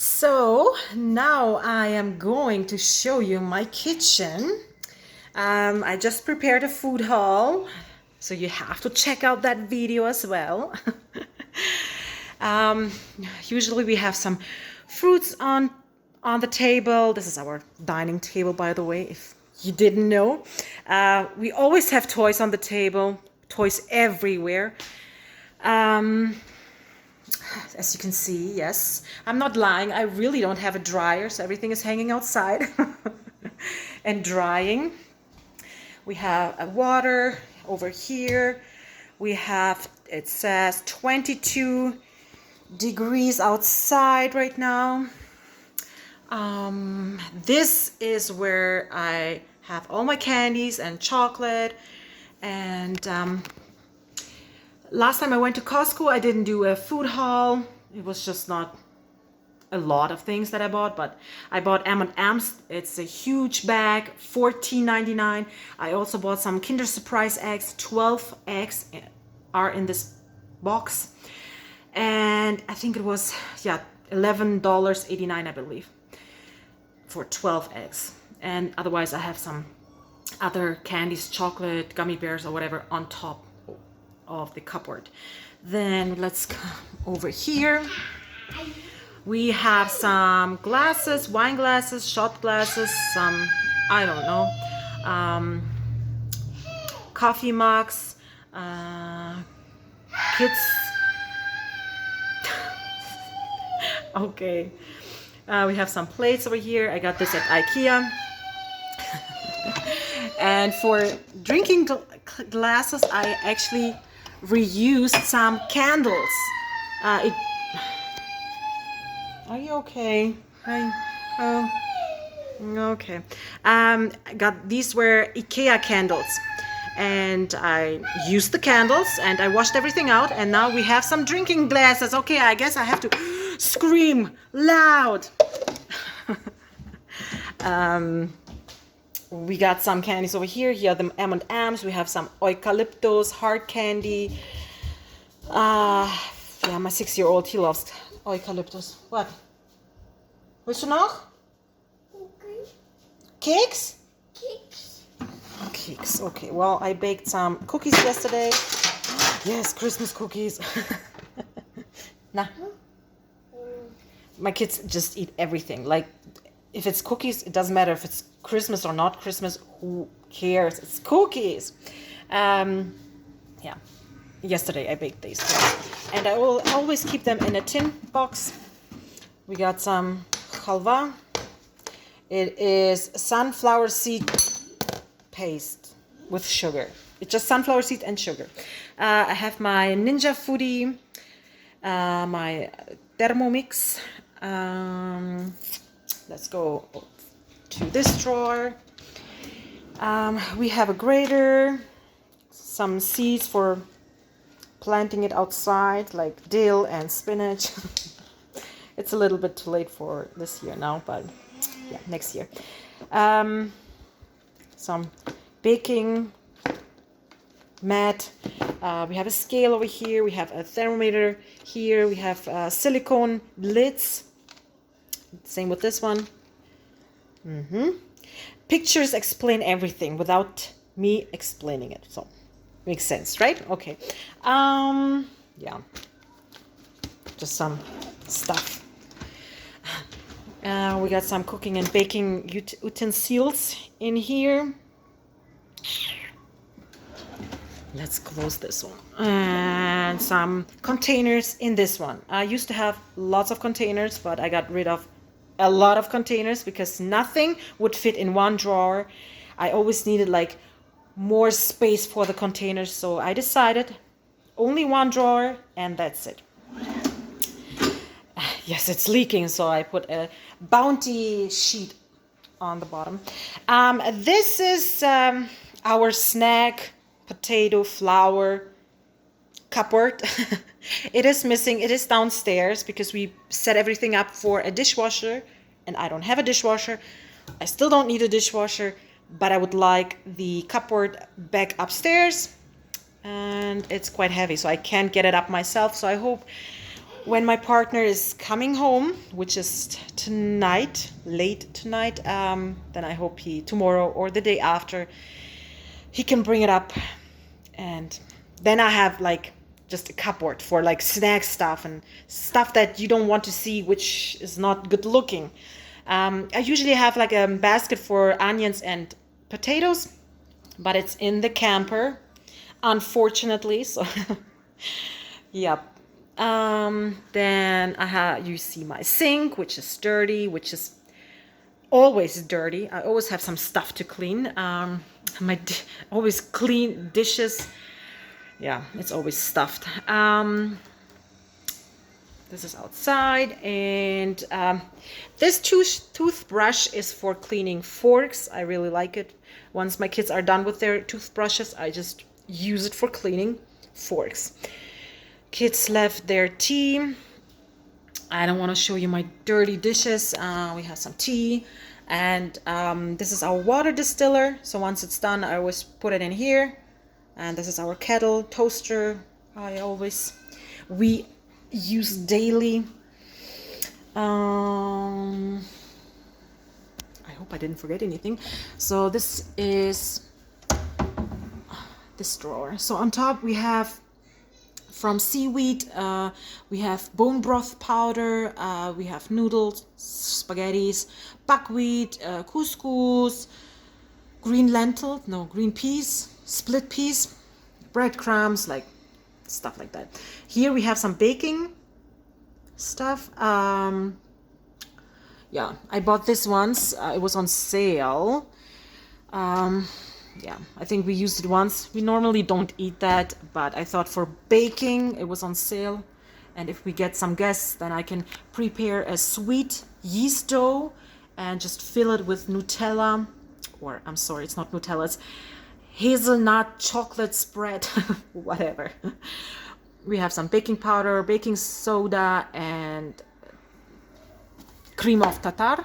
So now I am going to show you my kitchen. I just prepared a food haul, so you have to check out that video as well. um, Usually we have some fruits on the table. This is our dining table, by the way, if you didn't know. We always have toys on the table, toys everywhere. As you can see, yes, I'm not lying. I really don't have a dryer, so everything is hanging outside and drying. We have a water over here. We have, it says 22 degrees outside right now. This is where I have all my candies and chocolate. And last time I went to Costco, I didn't do a food haul. It was just not a lot of things that I bought, but I bought M&M's. It's a huge bag, $14.99. I also bought some Kinder Surprise eggs. 12 eggs are in this box. And I think it was, $11.89, I believe, for 12 eggs. And otherwise I have some other candies, chocolate, gummy bears, or whatever on top of the cupboard. Then let's come over here. We have some glasses, wine glasses, shot glasses, some, I don't know, coffee mugs, kids. Okay. We have some plates over here. I got this at IKEA. And for drinking glasses, I actually reused some candles. Are you okay? Okay. These were IKEA candles, and I used the candles and I washed everything out, and now we have some drinking glasses. Okay, I guess I have to scream loud. We got some candies over here. Here are the M&M's. We have some eucalyptus, hard candy. My 6-year-old, he loves eucalyptus. What? Willst du noch? Cakes? Cakes. Okay, well, I baked some cookies yesterday. Yes, Christmas cookies. Nah. My kids just eat everything. Like, if it's cookies, it doesn't matter if it's Christmas or not Christmas. Who cares? It's cookies. Yesterday I baked these. And I will always keep them in a tin box. We got some halva. It is sunflower seed paste with sugar. It's just sunflower seed and sugar. I have my Ninja Foodie, my Thermomix. Let's go to this drawer. We have a grater, some seeds for planting it outside, like dill and spinach. It's a little bit too late for this year now, but yeah, next year. Some baking mat. We have a scale over here. We have a thermometer here. We have silicone lids. Same with this one. Pictures explain everything without me explaining it. So, makes sense, right? Okay. Just some stuff. We got some cooking and baking utensils in here. Let's close this one. And some containers in this one. I used to have lots of containers, but I got rid of a lot of containers because nothing would fit in one drawer. I always needed like more space for the containers, so I decided only one drawer and that's it. Yes, it's leaking, so I put a Bounty sheet on the bottom. This is our snack potato flour cupboard. It is missing. It is downstairs because we set everything up for a dishwasher, and I don't have a dishwasher. I still don't need a dishwasher, but I would like the cupboard back upstairs, and it's quite heavy, so I can't get it up myself. So I hope when my partner is coming home, which is tonight, late tonight, then I hope tomorrow or the day after, he can bring it up. And then I have like just a cupboard for like snack stuff and stuff that you don't want to see, which is not good looking. I usually have like a basket for onions and potatoes, but it's in the camper, unfortunately. So, yep. Then you see my sink, which is dirty, which is always dirty. I always have some stuff to clean. Always clean dishes. Yeah, it's always stuffed. This is outside, and this toothbrush is for cleaning forks. I really like it. Once my kids are done with their toothbrushes, I just use it for cleaning forks. Kids left their tea. I don't want to show you my dirty dishes. We have some tea, and this is our water distiller. So once it's done, I always put it in here. And this is our kettle, toaster. We use daily. I hope I didn't forget anything. So this is this drawer. So on top we have from seaweed, we have bone broth powder, we have noodles, spaghettis, buckwheat, couscous, green peas, split peas, breadcrumbs, like stuff like that. Here we have some baking stuff. Yeah, I bought this once. It was on sale. Yeah, I think we used it once. We normally don't eat that, but I thought for baking it was on sale. And if we get some guests, then I can prepare a sweet yeast dough and just fill it with Nutella. Or, I'm sorry, it's not Nutella, it's hazelnut chocolate spread, whatever. We have some baking powder, baking soda, and cream of tartar.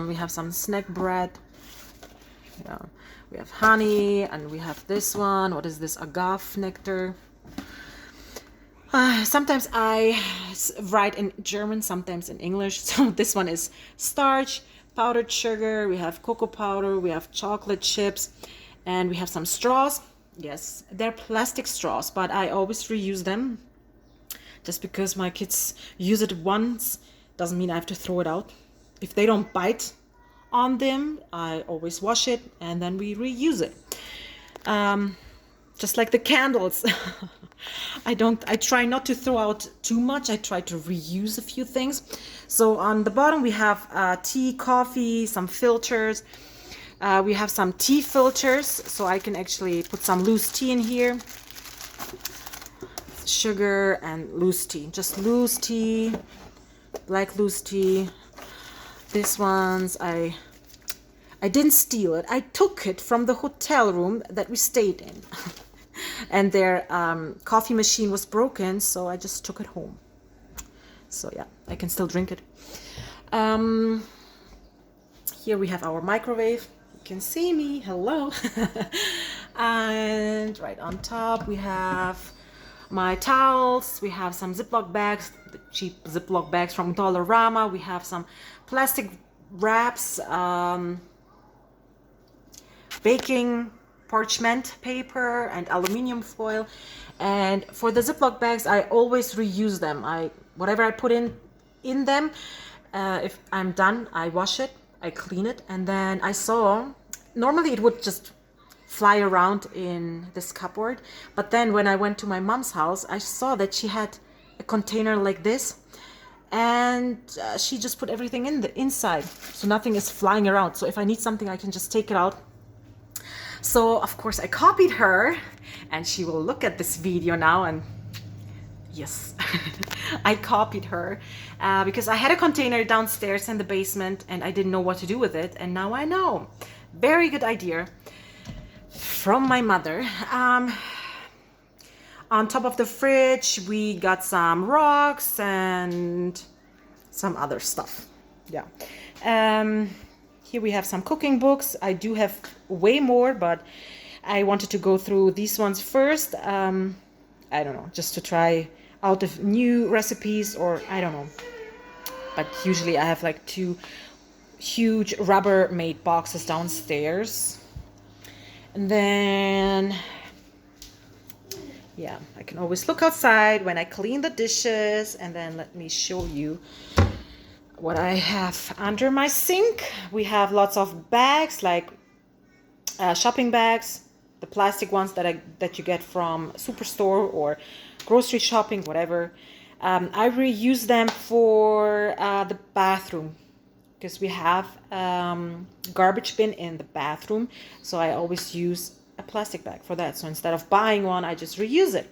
We have some snack bread. Yeah. We have honey, and we have this one. What is this? Agave nectar. Sometimes I write in German, sometimes in English. So this one is starch, powdered sugar. We have cocoa powder. We have chocolate chips, and we have some straws. Yes, they're plastic straws, but I always reuse them. Just because my kids use it once doesn't mean I have to throw it out. If they don't bite on them, I always wash it and then we reuse it. Just like the candles. I try not to throw out too much. I try to reuse a few things. So on the bottom we have tea, coffee, some filters. We have some tea filters, so I can actually put some loose tea in here. Sugar and loose tea. Just loose tea, black loose tea. This one's, I didn't steal it. I took it from the hotel room that we stayed in. And their coffee machine was broken, so I just took it home. So yeah, I can still drink it. Here we have our microwave. You can see me, hello. And right on top we have my towels. We have some Ziploc bags, the cheap Ziploc bags from Dollarama. We have some plastic wraps, baking parchment paper and aluminum foil. And for the Ziploc bags, I always reuse them. Whatever I put in them, if I'm done, I wash it, I clean it, and then I saw, normally it would just fly around in this cupboard, but then when I went to my mom's house, I saw that she had a container like this, and she just put everything in the inside, so nothing is flying around. So if I need something, I can just take it out. So of course I copied her, and she will look at this video now, and yes, I copied her because I had a container downstairs in the basement and I didn't know what to do with it, and now I know. Very good idea from my mother. On top of the fridge we got some rocks and some other stuff. Yeah. Here we have some cooking books. I do have way more, but I wanted to go through these ones first. I don't know, just to try out of new recipes, or I don't know. But usually I have like 2 huge Rubbermaid boxes downstairs. And then, yeah, I can always look outside when I clean the dishes. And then let me show you what I have under my sink. We have lots of bags, like shopping bags, the plastic ones that you get from Superstore or grocery shopping, whatever. I reuse them for the bathroom, because we have garbage bin in the bathroom, so I always use a plastic bag for that. So instead of buying one, I just reuse it.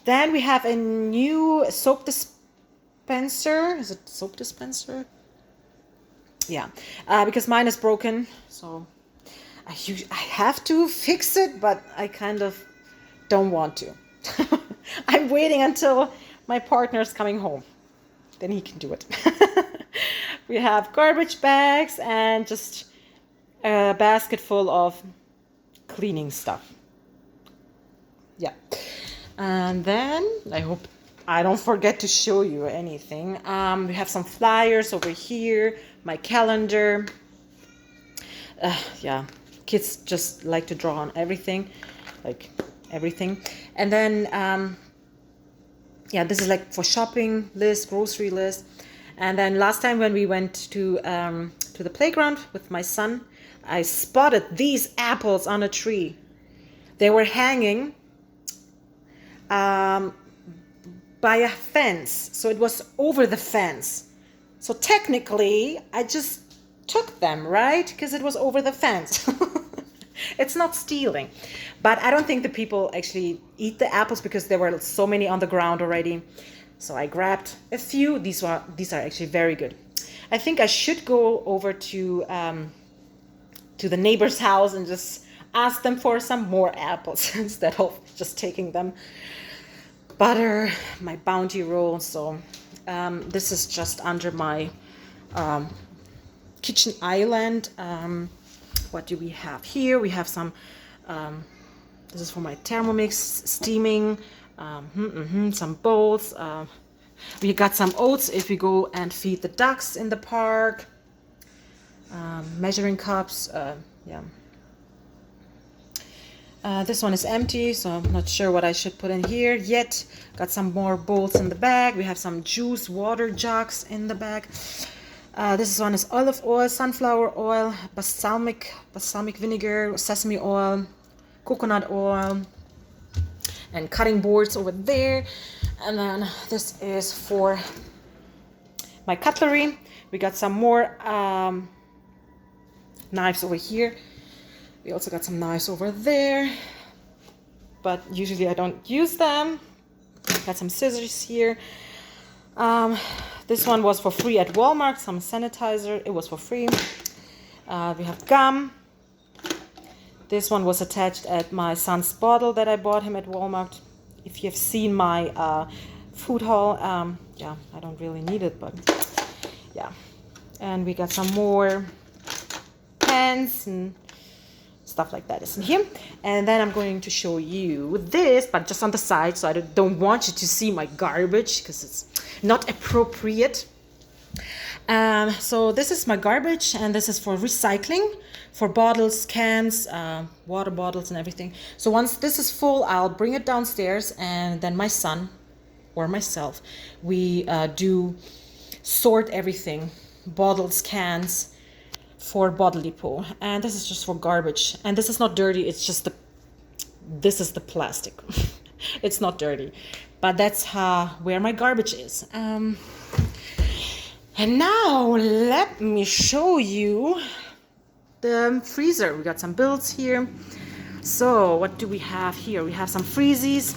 Then we have a new soap dispenser. Is it soap dispenser? Yeah, because mine is broken, so I have to fix it, but I kind of don't want to. I'm waiting until my partner's coming home, then he can do it. We have garbage bags and just a basket full of cleaning stuff. Yeah. And then I hope I don't forget to show you anything. We have some flyers over here, my calendar. Yeah, kids just like to draw on everything, like everything. And then yeah, this is like for shopping list, grocery list. And then last time when we went to the playground with my son, I spotted these apples on a tree. They were hanging by a fence, so it was over the fence. So technically, I just took them, right? Because it was over the fence. It's not stealing. But I don't think the people actually eat the apples because there were so many on the ground already. So I grabbed a few. These are actually very good. I think I should go over to the neighbor's house and just ask them for some more apples instead of just taking them. Butter, my bounty roll. So this is just under my kitchen island. What do we have here? We have some, this is for my Thermomix steaming, some bowls. We got some oats if we go and feed the ducks in the park. Measuring cups, yeah. This one is empty, so I'm not sure what I should put in here yet. Got some more bowls in the bag. We have some juice water jugs in the bag. This one is olive oil, sunflower oil, balsamic vinegar, sesame oil, coconut oil, and cutting boards over there. And then this is for my cutlery. We got some more knives over here. We also got some knives over there, but usually I don't use them. Got some scissors here. This one was for free at Walmart, some sanitizer, it was for free. We have gum. This one was attached at my son's bottle that I bought him at Walmart. If you have seen my food haul, yeah, I don't really need it, but yeah. And we got some more pens and stuff like that is in here. And then I'm going to show you this, but just on the side, so I don't want you to see my garbage because it's not appropriate. So this is my garbage, and this is for recycling, for bottles, cans, water bottles and everything. So once this is full, I'll bring it downstairs, and then my son or myself, we do sort everything, bottles, cans, for bottle depot. And this is just for garbage, and this is not dirty, it's just this is the plastic. It's not dirty, but that's where my garbage is. And now let me show you the freezer. We got some bills here. So what do we have here? We have some freezies.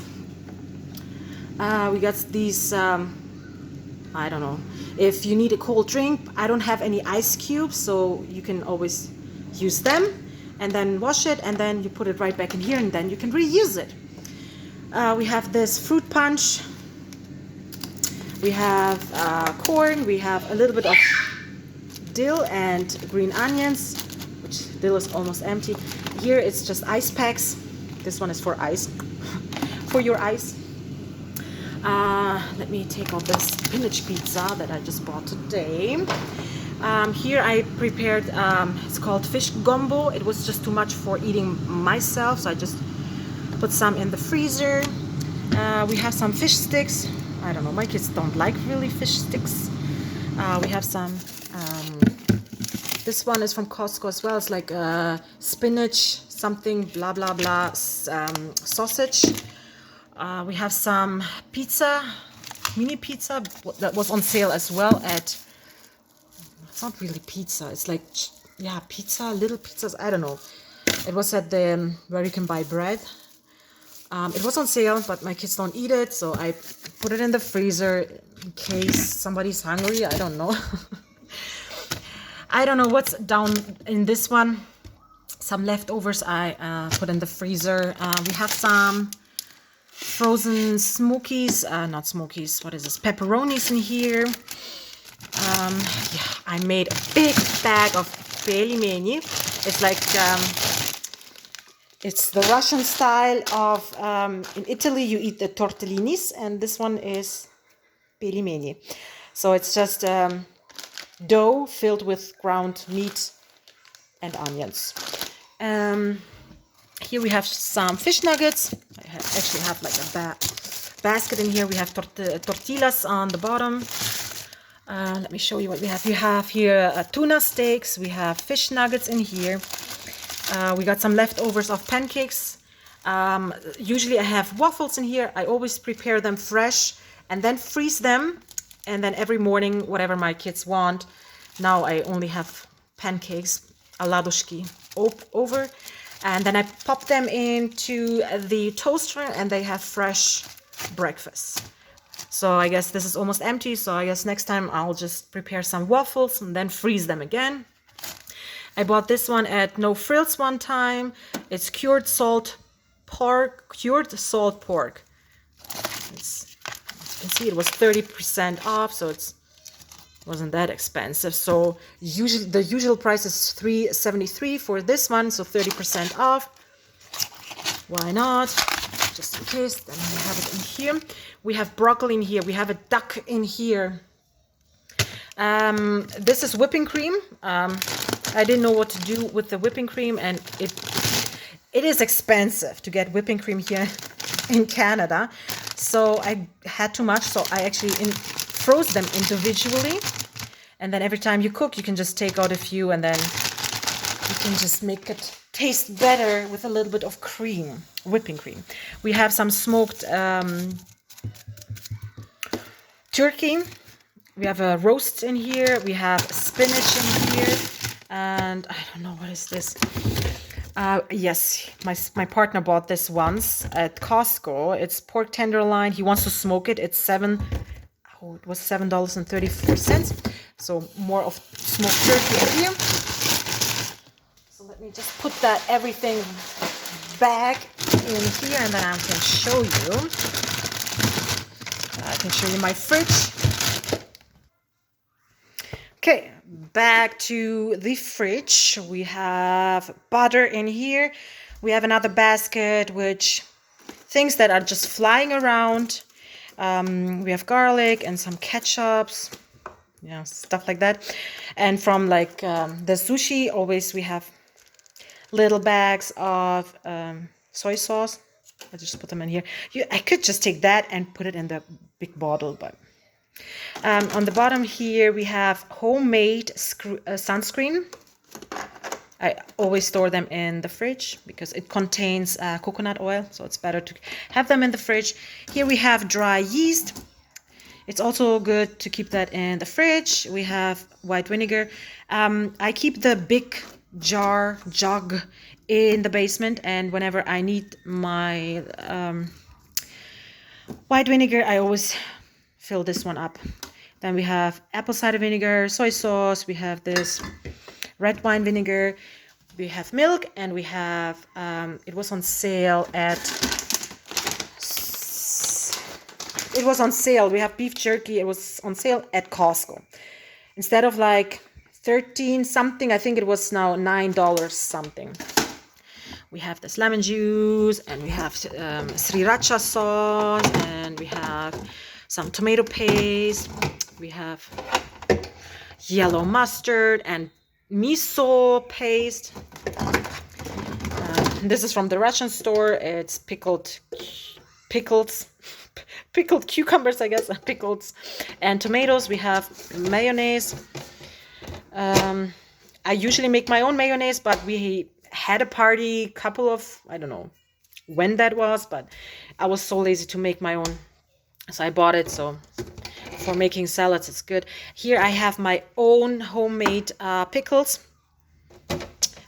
We got these I don't know, if you need a cold drink. I don't have any ice cubes, so you can always use them and then wash it, and then you put it right back in here, and then you can reuse it. We have this fruit punch. We have corn. We have a little bit of dill and green onions, which dill is almost empty. Here it's just ice packs. This one is for ice, for your ice. Let me take out this spinach pizza that I just bought today. Here I prepared, it's called fish gumbo. It was just too much for eating myself, so I just put some in the freezer. We have some fish sticks. I don't know, my kids don't like really fish sticks. We have some, this one is from Costco as well. It's like spinach, something, blah, blah, blah, sausage. We have some pizza, mini pizza that was on sale as well at, it's not really pizza, it's like, yeah, pizza, little pizzas, I don't know. It was at the, where you can buy bread. It was on sale, but my kids don't eat it, so I put it in the freezer in case somebody's hungry, I don't know. I don't know what's down in this one. Some leftovers I put in the freezer. We have some frozen smokies, not smokies, what is this, pepperonis in here. Yeah, I made a big bag of pelimeni. It's like, it's the Russian style of, in Italy you eat the tortellinis, and this one is pelimeni. So it's just dough filled with ground meat and onions. Here we have some fish nuggets. I actually have like a basket in here. We have tortillas on the bottom. Let me show you what we have. We have here tuna steaks. We have fish nuggets in here. We got some leftovers of pancakes. Usually I have waffles in here. I always prepare them fresh and then freeze them. And then every morning, whatever my kids want. Now I only have pancakes, aladushki, over. And then I pop them into the toaster and they have fresh breakfast. So I guess this is almost empty. So I guess next time I'll just prepare some waffles and then freeze them again. I bought this one at No Frills one time. It's cured salt pork. It's, you can see it was 30% off, so it wasn't that expensive. So usually the usual price is $3.73 for this one, so 30% off. Why not? Just in case. Then we have it in here. We have broccoli in here. We have a duck in here. This is whipping cream. I didn't know what to do with the whipping cream, and it is expensive to get whipping cream here in Canada. So I had too much, so I actually froze them individually. And then every time you cook, you can just take out a few, and then you can just make it taste better with a little bit of cream, whipping cream. We have some smoked turkey. We have a roast in here. We have spinach in here. And I don't know, what is this? Yes, my partner bought this once at Costco. It's pork tenderloin. He wants to smoke it. It's it was $7.34. So more of smoked turkey here. So let me just put that everything back in here, and then I can show you. I can show you my fridge. Okay, back to the fridge. We have butter in here. We have another basket, which things that are just flying around. We have garlic and some ketchups, yeah, stuff like that. And from like the sushi, always we have little bags of soy sauce. I just put them in here. I could just take that and put it in the big bottle, but on the bottom here we have homemade sunscreen. I always store them in the fridge because it contains coconut oil, so it's better to have them in the fridge. Here we have dry yeast. It's also good to keep that in the fridge. We have white vinegar. I keep the big jug in the basement, and whenever I need my white vinegar, I always fill this one up. Then we have apple cider vinegar, soy sauce. We have this red wine vinegar. We have milk, and we have it was on sale at we have beef jerky. It was on sale at Costco. Instead of like 13 something, I think it was now $9 something. We have this lemon juice, and we have sriracha sauce, and we have some tomato paste. We have yellow mustard and miso paste. This is from the Russian store. It's pickled cucumbers, I guess, pickles and tomatoes. We have mayonnaise. I usually make my own mayonnaise, but we had a party, I don't know when that was, but I was so lazy to make my own, so I bought it. So for making salads, it's good. Here I have my own homemade pickles.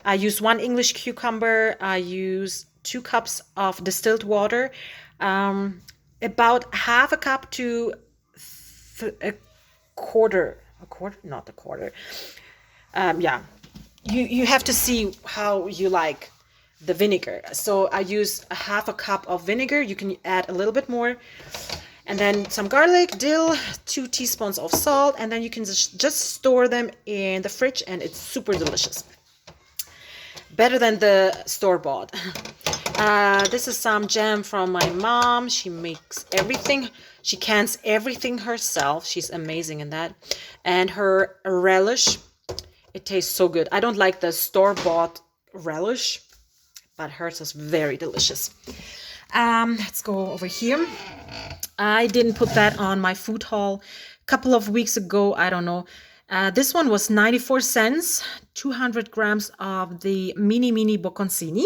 I use 1 English cucumber. I use 2 cups of distilled water, about half a cup to a quarter, not a quarter. Yeah, you have to see how you like the vinegar. So I use a half a cup of vinegar. You can add a little bit more. And then some garlic, dill, 2 teaspoons of salt, and then you can just store them in the fridge, and it's super delicious. Better than the store-bought. This is some jam from my mom. She makes everything. She cans everything herself. She's amazing in that. And her relish, it tastes so good. I don't like the store-bought relish, but hers is very delicious. Let's go over here. I didn't put that on my food haul a couple of weeks ago. I don't know. This one was 94 cents, 200 grams of the mini bocconcini.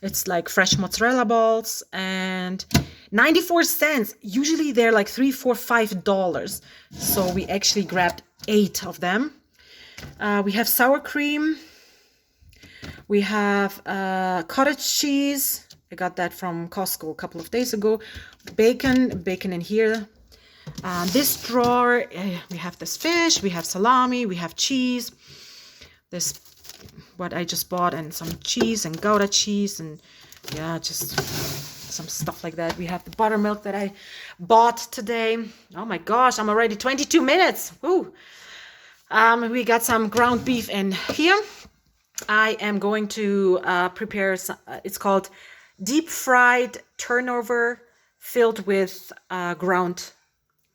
It's like fresh mozzarella balls, and 94 cents. Usually they're like $3, $4, $5. So we actually grabbed 8 of them. We have sour cream. We have cottage cheese. I got that from Costco a couple of days ago. Bacon in here. This drawer, we have this fish, we have salami, we have cheese. This, what I just bought, and some cheese and Gouda cheese, and yeah, just some stuff like that. We have the buttermilk that I bought today. Oh my gosh, I'm already 22 minutes. Woo. We got some ground beef in here. I am going to prepare some, it's called deep fried turnover filled with ground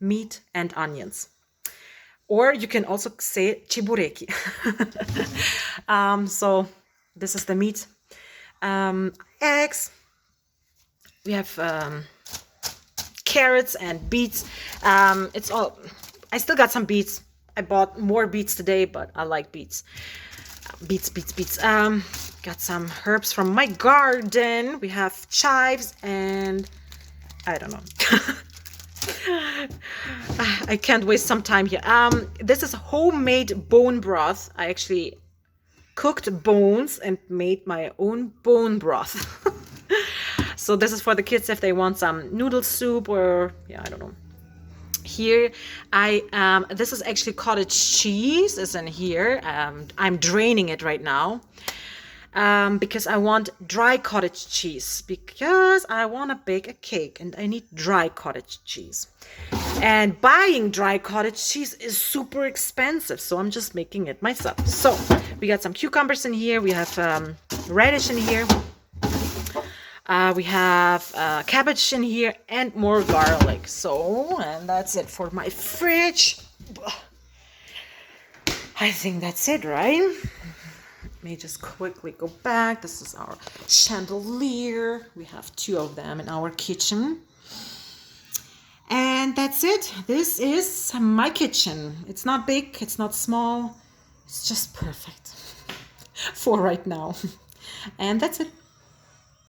meat and onions. Or you can also say cibureki. So this is the meat. Eggs. We have carrots and beets. It's all, I still got some beets. I bought more beets today, but I like beets. Beets. Got some herbs from my garden. We have chives and I don't know. I can't waste some time here. This is homemade bone broth. I actually cooked bones and made my own bone broth. So this is for the kids if they want some noodle soup, or yeah, I don't know. Here this is actually cottage cheese is in here. I'm draining it right now because I want dry cottage cheese, because I want to bake a cake and I need dry cottage cheese, and buying dry cottage cheese is super expensive, so I'm just making it myself. So we got some cucumbers in here, we have radish in here, we have cabbage in here, and more garlic. So, and that's it for my fridge. I think that's it, right? Let me just quickly go back. This is our chandelier. We have 2 of them in our kitchen. And that's it. This is my kitchen. It's not big, it's not small. It's just perfect for right now. And that's it.